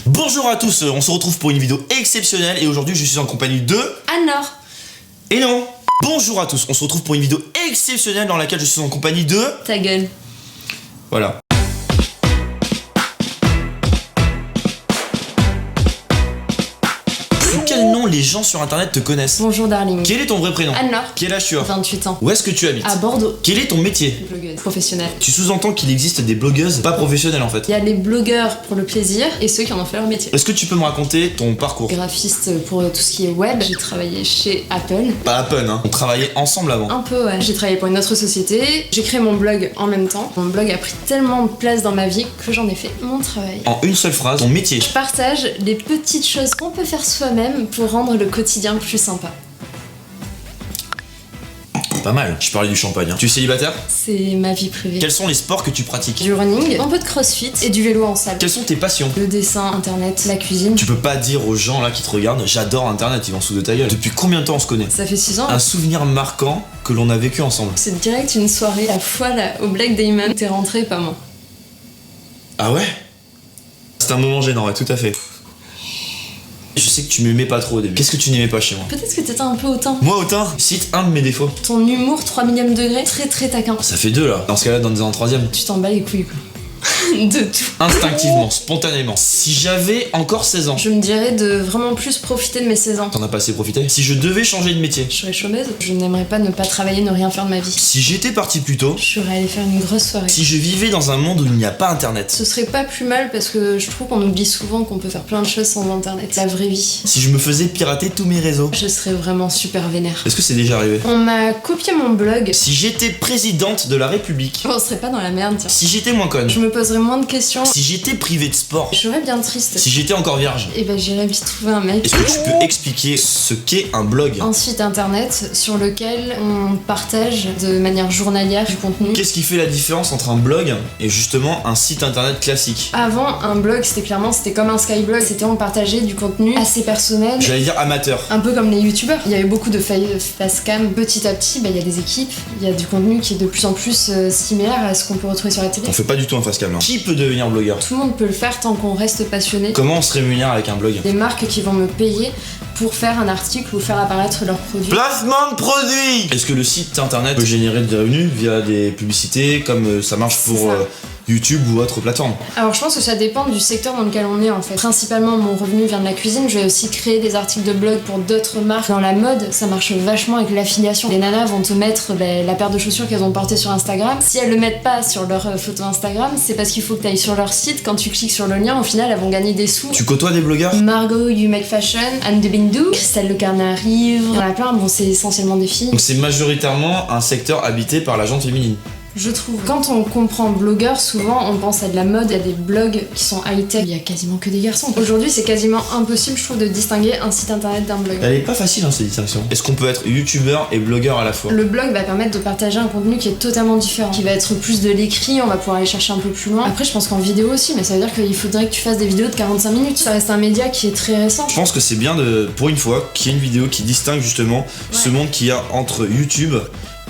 Bonjour à tous, on se retrouve pour une vidéo exceptionnelle et aujourd'hui je suis en compagnie de... Anne-Laure. Et non. Bonjour à tous, on se retrouve pour une vidéo exceptionnelle dans laquelle je suis en compagnie de... Ta gueule. Voilà. Sous quel nom les gens sur internet te connaissent? Bonjour darling. Quel est ton vrai prénom? Anne-Laure. Quel âge tu as? 28 ans. Où est-ce que tu habites? À Bordeaux. Quel est ton métier? Blogueuse. Professionnelle. Tu sous-entends qu'il existe des blogueuses pas professionnelles en fait. Il y a les blogueurs pour le plaisir et ceux qui en ont fait leur métier. Est-ce que tu peux me raconter ton parcours? Graphiste pour tout ce qui est web. J'ai travaillé chez Apple. Pas à peine, hein. On travaillait ensemble avant. Un peu, ouais. J'ai travaillé pour une autre société. J'ai créé mon blog en même temps. Mon blog a pris tellement de place dans ma vie que j'en ai fait mon travail. En une seule phrase, ton métier. Je partage les petites choses qu'on peut faire soi-même pour rendre le quotidien plus sympa. Pas mal. Je parlais du champagne, hein. Tu es célibataire? C'est ma vie privée. Quels sont les sports que tu pratiques? Du running, un peu de crossfit et du vélo en salle. Quelles sont tes passions? Le dessin, internet, la cuisine. Tu peux pas dire aux gens là qui te regardent, j'adore internet, ils vont sous de ta gueule. Depuis combien de temps on se connaît? Ça fait 6 ans. Un souvenir marquant que l'on a vécu ensemble. C'est direct une soirée, la fois là, au Black Diamond. T'es rentré, pas moi. Ah ouais? C'est un moment gênant, ouais, tout à fait. Je sais que tu m'aimais pas trop au début. Qu'est-ce que tu n'aimais pas chez moi? Peut-être que t'étais un peu hautain. Moi autant? Cite un de mes défauts. Ton humour 3 millième degré, très taquin. Ça fait 2 là. Dans ce cas-là, dans en troisième. Tu t'en bats les couilles quoi. De tout. Instinctivement, spontanément. Si j'avais encore 16 ans. Je me dirais de vraiment plus profiter de mes 16 ans. T'en as pas assez profité? Si je devais changer de métier. Je serais chômeuse. Je n'aimerais pas ne pas travailler, ne rien faire de ma vie. Si j'étais parti plus tôt. Je serais allée faire une grosse soirée. Si je vivais dans un monde où il n'y a pas internet. Ce serait pas plus mal parce que je trouve qu'on oublie souvent qu'on peut faire plein de choses sans internet. La vraie vie. Si je me faisais pirater tous mes réseaux. Je serais vraiment super vénère. Est-ce que c'est déjà arrivé? On m'a copié mon blog. Si j'étais présidente de la République. On serait pas dans la merde, tiens. Si j'étais moins conne. Je me poserais moins de questions. Si j'étais privé de sport. Je serais bien triste. Si j'étais encore vierge. Et ben j'irais vite trouver un mec. Est-ce que tu peux expliquer ce qu'est un blog? Un site internet sur lequel on partage de manière journalière du contenu. Qu'est-ce qui fait la différence entre un blog et justement un site internet classique? Avant, un blog c'était comme un skyblog, c'était on partageait du contenu assez personnel. J'allais dire amateur. Un peu comme les youtubeurs. Il y a eu beaucoup de facecam. Petit à petit, il y a des équipes, il y a du contenu qui est de plus en plus similaire à ce qu'on peut retrouver sur la télé. On fait pas du tout un facecam là. Qui peut devenir blogueur? Tout le monde peut le faire tant qu'on reste passionné. Comment on se rémunère avec un blog? Des marques qui vont me payer pour faire un article ou faire apparaître leurs produits. Placement de produits! Est-ce que le site internet peut générer des revenus via des publicités comme ça marche pour YouTube ou autre plateforme? Alors je pense que ça dépend du secteur dans lequel on est en fait. Principalement mon revenu vient de la cuisine, je vais aussi créer des articles de blog pour d'autres marques. Dans la mode, ça marche vachement avec l'affiliation. Les nanas vont te mettre la paire de chaussures qu'elles ont portée sur Instagram. Si elles le mettent pas sur leur photo Instagram, c'est parce qu'il faut que tu ailles sur leur site. Quand tu cliques sur le lien, au final elles vont gagner des sous. Tu côtoies des blogueurs? Margot, You Make Fashion, Anne de Bindou, Christelle Le Carnarive, il y en a plein, bon c'est essentiellement des filles. Donc c'est majoritairement un secteur habité par la gente féminine. Je trouve. Quand on comprend blogueur, souvent on pense à de la mode, il y a des blogs qui sont high-tech, il y a quasiment que des garçons. Aujourd'hui c'est quasiment impossible je trouve de distinguer un site internet d'un blog. Elle est pas facile hein, cette distinction. Est-ce qu'on peut être youtubeur et blogueur à la fois? Le blog va permettre de partager un contenu qui est totalement différent, qui va être plus de l'écrit, on va pouvoir aller chercher un peu plus loin. Après je pense qu'en vidéo aussi, mais ça veut dire qu'il faudrait que tu fasses des vidéos de 45 minutes. Ça reste un média qui est très récent. Je pense que c'est bien pour une fois qu'il y ait une vidéo qui distingue justement ce monde qu'il y a entre YouTube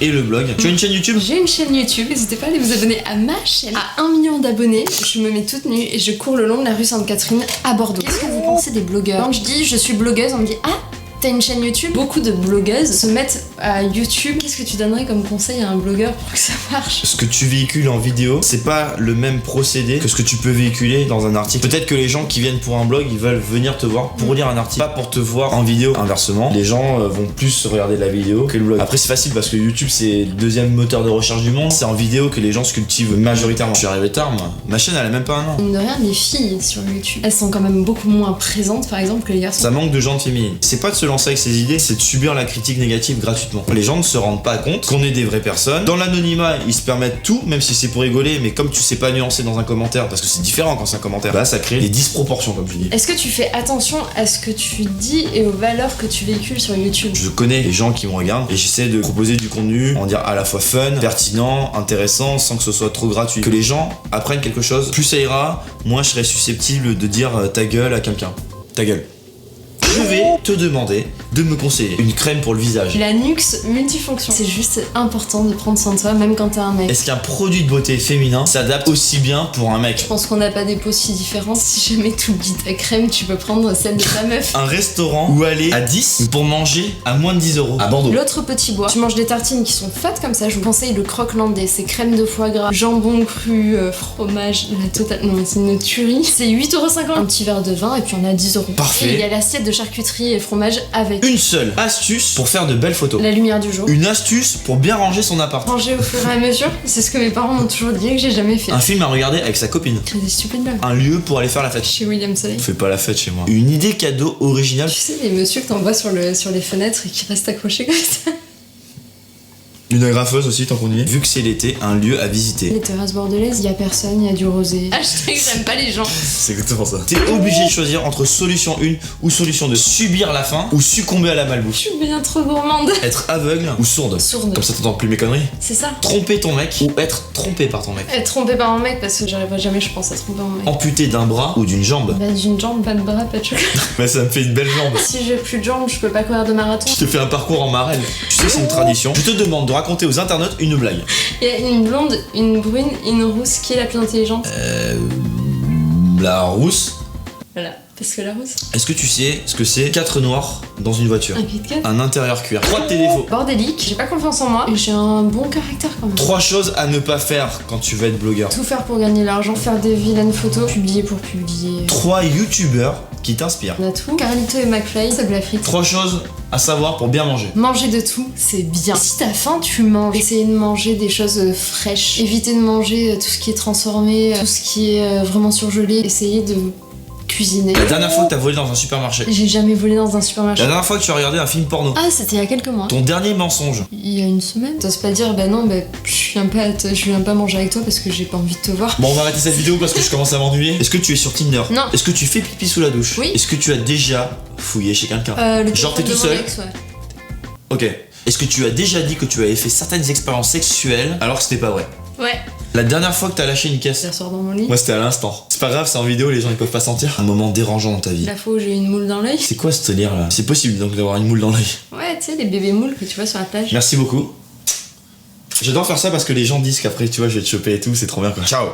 et le blog. Tu as une chaîne YouTube? J'ai une chaîne YouTube, n'hésitez pas à aller vous abonner à ma chaîne. À 1 million d'abonnés, je me mets toute nue et je cours le long de la rue Sainte-Catherine à Bordeaux. Qu'est-ce que vous pensez des blogueurs? Quand je dis je suis blogueuse, on me dit ah, t'as une chaîne YouTube? Beaucoup de blogueuses se mettent à YouTube. Qu'est-ce que tu donnerais comme conseil à un blogueur pour que ça marche? Ce que tu véhicules en vidéo, c'est pas le même procédé que ce que tu peux véhiculer dans un article. Peut-être que les gens qui viennent pour un blog, ils veulent venir te voir pour lire un article, pas pour te voir en vidéo. Inversement, les gens vont plus regarder la vidéo que le blog. Après c'est facile parce que YouTube c'est le deuxième moteur de recherche du monde. C'est en vidéo que les gens se cultivent majoritairement. Je suis arrivé tard moi. Ma chaîne elle a même pas un an. Mine de rien, les filles sur YouTube, elles sont quand même beaucoup moins présentes par exemple que les garçons. Ça manque de gente féminine. C'est pas de se lancer avec ses idées, c'est de subir la critique négative gratuitement. Les gens ne se rendent pas compte qu'on est des vraies personnes. Dans l'anonymat, ils se permettent tout, même si c'est pour rigoler, mais comme tu sais pas nuancer dans un commentaire, parce que c'est différent quand c'est un commentaire, bah ça crée des disproportions comme tu dis. Est-ce que tu fais attention à ce que tu dis et aux valeurs que tu véhicules sur YouTube? Je connais les gens qui me regardent et j'essaie de proposer du contenu, on va dire à la fois fun, pertinent, intéressant, sans que ce soit trop gratuit. Que les gens apprennent quelque chose, plus ça ira, moins je serai susceptible de dire ta gueule à quelqu'un. Ta gueule. Je vais te demander de me conseiller une crème pour le visage. La Nuxe multifonction. C'est juste important de prendre soin de toi, même quand t'es un mec. Est-ce qu'un produit de beauté féminin s'adapte aussi bien pour un mec? Je pense qu'on n'a pas des peaux si différentes. Si jamais t'oublies ta crème, tu peux prendre celle de ta meuf. Un restaurant où aller à 10 pour manger à moins de 10 euros à Bordeaux. L'autre petit bois, tu manges des tartines qui sont fat comme ça, je vous conseille le croque-landais. C'est crème de foie gras, jambon cru, fromage, la totale. Non, c'est une tuerie. C'est 8,50€. Un petit verre de vin et puis on a 10 euros. Parfait. Et il y a l'assiette de charcuterie et fromage avec. Une seule astuce pour faire de belles photos. La lumière du jour. Une astuce pour bien ranger son appart. Ranger au fur et à mesure, c'est ce que mes parents m'ont toujours dit et que j'ai jamais fait. Un film à regarder avec sa copine. C'est des stupides là. Un lieu pour aller faire la fête. Chez William Soleil. On fait pas la fête chez moi. Une idée cadeau originale. Tu sais, les messieurs que t'envoies sur les fenêtres et qui restent accrochés comme ça. Une agrafeuse aussi, tant qu'on y est. Vu que c'est l'été, un lieu à visiter. Les terrasses bordelaises, il y a personne, il y a du rosé. Hashtag j'aime pas les gens. C'est exactement ça. T'es obligé de choisir entre solution 1 ou solution 2. Subir la faim ou succomber à la Je malbouffe. suis bien trop gourmande. Être aveugle ou sourde. Sourde. Comme ça t'entends plus mes conneries. C'est ça. Tromper ton mec ou être trompé par ton mec. Être trompé par un mec parce que j'arriverai jamais, je pense, à tromper un mec. Amputé d'un bras ou d'une jambe. Bah, d'une jambe, pas de bras, pas de chocolat. Bah ça me fait une belle jambe. Si j'ai plus de jambes, je peux pas courir de marathon. Je te fais un parcours en marelle. Tu sais, c'est une tradition. Je te demande de raconter aux internautes une blague. Il y a une blonde, une brune, une rousse. Qui est la plus intelligente? La rousse. Voilà, parce que la rousse. Est-ce que tu sais ce que c'est 4 noirs dans une voiture? Un Kit Kat. Un intérieur cuir. 3 de tes défauts. Bordélique, j'ai pas confiance en moi et j'ai un bon caractère quand même. 3 choses à ne pas faire quand tu veux être blogueur. Tout faire pour gagner l'argent, faire des vilaines photos, publier pour publier. 3 youtubeurs qui t'inspirent. On a tout. Carlito et McFly, c'est de la frite. 3 choses à savoir pour bien manger. Manger de tout, c'est bien. Si t'as faim, tu manges. Essayez de manger des choses fraîches. Évitez de manger tout ce qui est transformé, tout ce qui est vraiment surgelé. Essayez de cuisiner. La dernière fois que t'as volé dans un supermarché. J'ai jamais volé dans un supermarché. La dernière fois que tu as regardé un film porno. Ah, c'était il y a quelques mois. Ton dernier mensonge. Il y a une semaine. T'oses pas dire, bah non, bah je viens pas manger avec toi parce que j'ai pas envie de te voir. Bon, on va arrêter cette vidéo parce que je commence à m'ennuyer. Est-ce que tu es sur Tinder? Non. Est-ce que tu fais pipi sous la douche? Oui. Est-ce que tu as déjà fouillé chez quelqu'un? Genre t'es tout téléphone de mon seul? ex, ouais. Ok. Est-ce que tu as déjà dit que tu avais fait certaines expériences sexuelles alors que c'était pas vrai? Ouais. La dernière fois que t'as lâché une caisse? Hier soir dans mon lit. Moi c'était à l'instant. C'est pas grave, c'est en vidéo, les gens ils peuvent pas sentir. Un moment dérangeant dans ta vie. La fois où j'ai eu une moule dans l'œil. C'est quoi ce délire là? C'est possible donc d'avoir une moule dans l'œil. Ouais, tu sais, les bébés moules que tu vois sur la plage. Merci beaucoup. J'adore faire ça parce que les gens disent qu'après tu vois je vais te choper et tout, c'est trop bien quoi. Ciao.